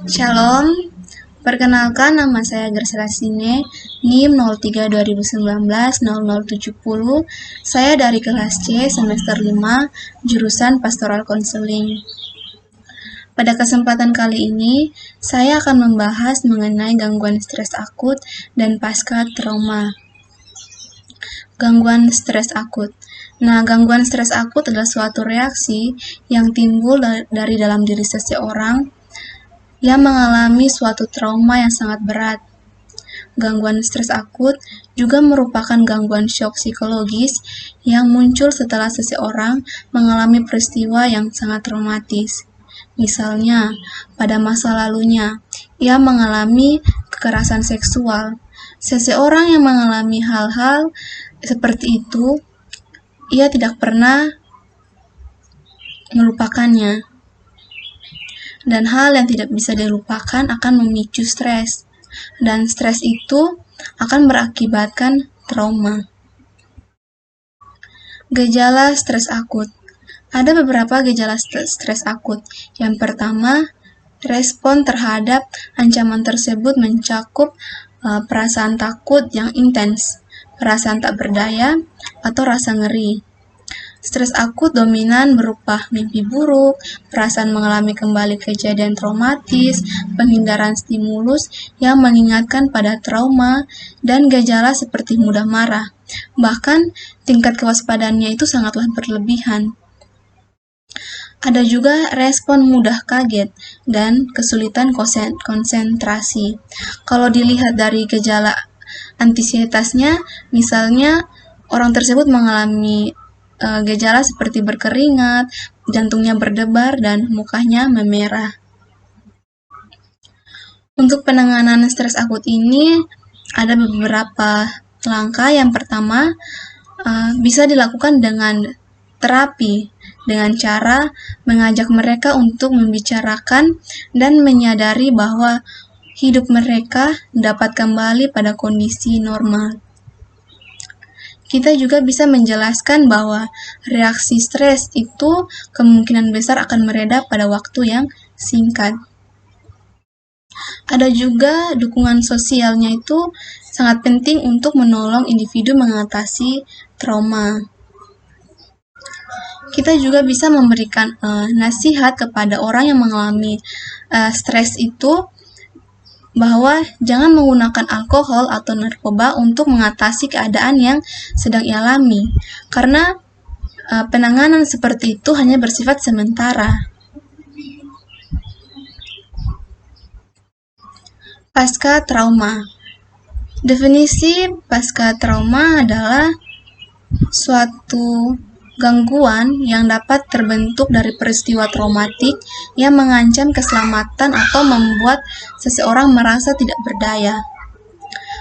Shalom, perkenalkan nama saya Graciela Sine, NIM 03 2019 0070. Saya dari kelas C semester 5, jurusan Pastoral Counseling. Pada kesempatan kali ini, saya akan membahas mengenai gangguan stres akut dan pasca trauma. Gangguan stres akut. Nah, gangguan stres akut adalah suatu reaksi yang timbul dari dalam diri seseorang yang mengalami suatu trauma yang sangat berat. Gangguan stres akut juga merupakan gangguan syok psikologis yang muncul setelah seseorang mengalami peristiwa yang sangat traumatis. Misalnya, pada masa lalunya, ia mengalami kekerasan seksual. Seseorang yang mengalami hal-hal seperti itu, ia tidak pernah melupakannya. Dan hal yang tidak bisa dilupakan akan memicu stres. Dan stres itu akan berakibatkan trauma. Gejala stres akut. Ada beberapa gejala stres akut. Yang pertama, respon terhadap ancaman tersebut mencakup perasaan takut yang intens, perasaan tak berdaya, atau rasa ngeri. Stres akut dominan berupa mimpi buruk, perasaan mengalami kembali kejadian traumatis, penghindaran stimulus yang mengingatkan pada trauma, dan gejala seperti mudah marah. Bahkan, tingkat kewaspadaannya itu sangatlah berlebihan. Ada juga respon mudah kaget dan kesulitan konsentrasi. Kalau dilihat dari gejala anksietasnya, misalnya orang tersebut mengalami gejala seperti berkeringat, jantungnya berdebar, dan mukanya memerah. Untuk penanganan stres akut ini ada beberapa langkah. Yang pertama, bisa dilakukan dengan terapi, dengan cara mengajak mereka untuk membicarakan dan menyadari bahwa hidup mereka dapat kembali pada kondisi normal. Kita juga bisa menjelaskan bahwa reaksi stres itu kemungkinan besar akan mereda pada waktu yang singkat. Ada juga dukungan sosialnya itu sangat penting untuk menolong individu mengatasi trauma. Kita juga bisa memberikan nasihat kepada orang yang mengalami stres itu bahwa jangan menggunakan alkohol atau narkoba untuk mengatasi keadaan yang sedang ia alami, karena penanganan seperti itu hanya bersifat sementara. Pasca trauma. Definisi pasca trauma adalah suatu gangguan yang dapat terbentuk dari peristiwa traumatik yang mengancam keselamatan atau membuat seseorang merasa tidak berdaya.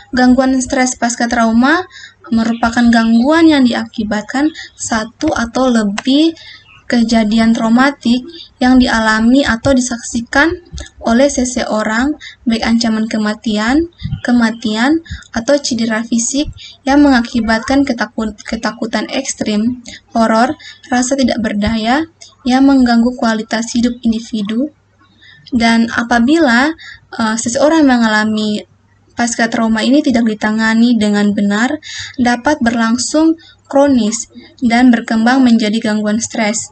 Gangguan stres pasca trauma merupakan gangguan yang diakibatkan satu atau lebih kejadian traumatik yang dialami atau disaksikan oleh seseorang, baik ancaman kematian, atau cedera fisik yang mengakibatkan ketakutan ekstrim, horor, rasa tidak berdaya yang mengganggu kualitas hidup individu. Dan apabila seseorang mengalami pasca trauma ini tidak ditangani dengan benar, dapat berlangsung kronis dan berkembang menjadi gangguan stres.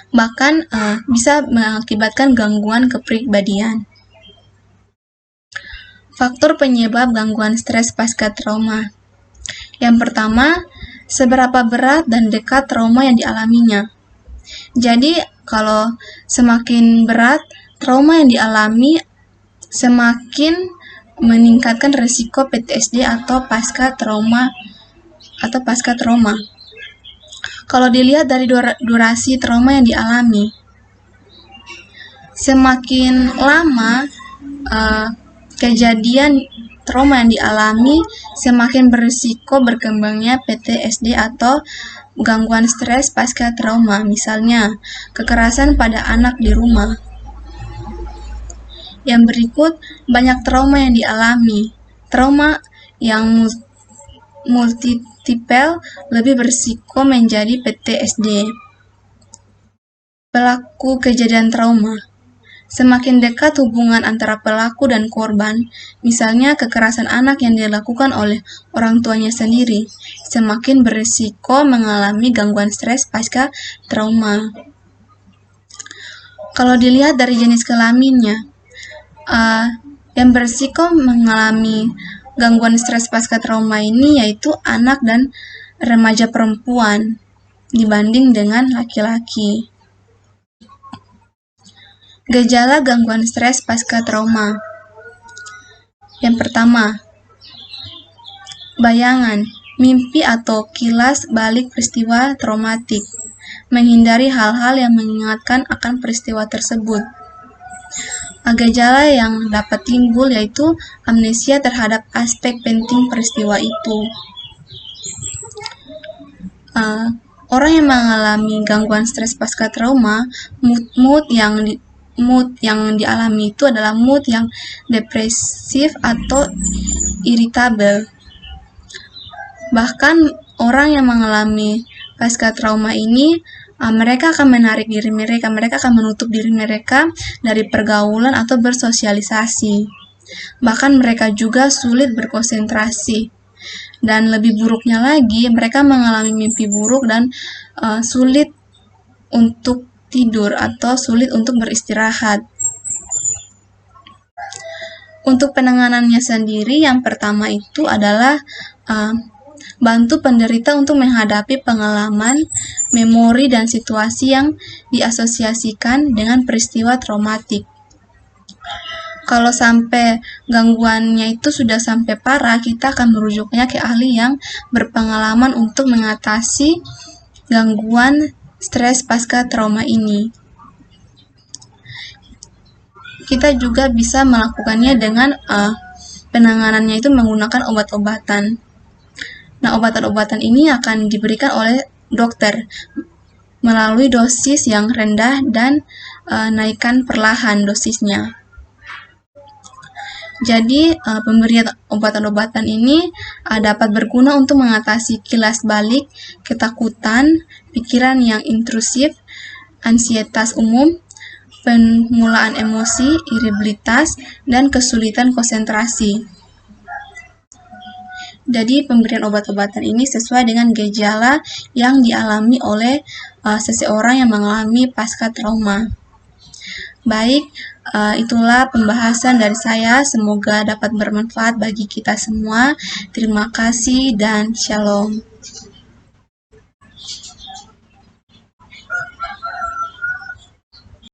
Bahkan bisa mengakibatkan gangguan kepribadian. Faktor penyebab gangguan stres pasca trauma. Yang pertama, seberapa berat dan dekat trauma yang dialaminya. Jadi, kalau semakin berat trauma yang dialami, semakin meningkatkan risiko PTSD atau pasca trauma. Kalau dilihat dari durasi trauma yang dialami, semakin lama kejadian trauma yang dialami, semakin berisiko berkembangnya PTSD atau gangguan stres pasca trauma. Misalnya, kekerasan pada anak di rumah. Yang berikut, banyak trauma yang dialami. Trauma yang tipel lebih berisiko menjadi PTSD. Pelaku kejadian trauma. Semakin dekat hubungan antara pelaku dan korban, misalnya kekerasan anak yang dilakukan oleh orang tuanya sendiri, semakin berisiko mengalami gangguan stres pasca trauma. Kalau dilihat dari jenis kelaminnya, yang berisiko mengalami gangguan stres pasca trauma ini yaitu anak dan remaja perempuan dibanding dengan laki-laki. Gejala gangguan stres pasca trauma. Yang pertama, bayangan, mimpi atau kilas balik peristiwa traumatik, menghindari hal-hal yang mengingatkan akan peristiwa tersebut. Gejala yang dapat timbul yaitu amnesia terhadap aspek penting peristiwa itu. Orang yang mengalami gangguan stres pasca trauma, mood yang dialami itu adalah mood yang depresif atau irritable. Bahkan orang yang mengalami pasca trauma ini, mereka akan menarik diri mereka akan menutup diri mereka dari pergaulan atau bersosialisasi. Bahkan mereka juga sulit berkonsentrasi. Dan lebih buruknya lagi, mereka mengalami mimpi buruk dan sulit untuk tidur atau sulit untuk beristirahat. Untuk penanganannya sendiri, yang pertama itu adalah bantu penderita untuk menghadapi pengalaman, memori, dan situasi yang diasosiasikan dengan peristiwa traumatik. Kalau sampai gangguannya itu sudah sampai parah, kita akan merujuknya ke ahli yang berpengalaman untuk mengatasi gangguan stres pasca trauma ini. Kita juga bisa melakukannya dengan penanganannya itu menggunakan obat-obatan. Nah, obat-obatan ini akan diberikan oleh dokter melalui dosis yang rendah dan naikkan perlahan dosisnya. Jadi, pemberian obatan-obatan ini dapat berguna untuk mengatasi kilas balik, ketakutan, pikiran yang intrusif, ansietas umum, pengulaan emosi, irritabilitas, dan kesulitan konsentrasi. Jadi, pemberian obat-obatan ini sesuai dengan gejala yang dialami oleh seseorang yang mengalami pasca trauma. Baik, itulah pembahasan dari saya. Semoga dapat bermanfaat bagi kita semua. Terima kasih dan shalom.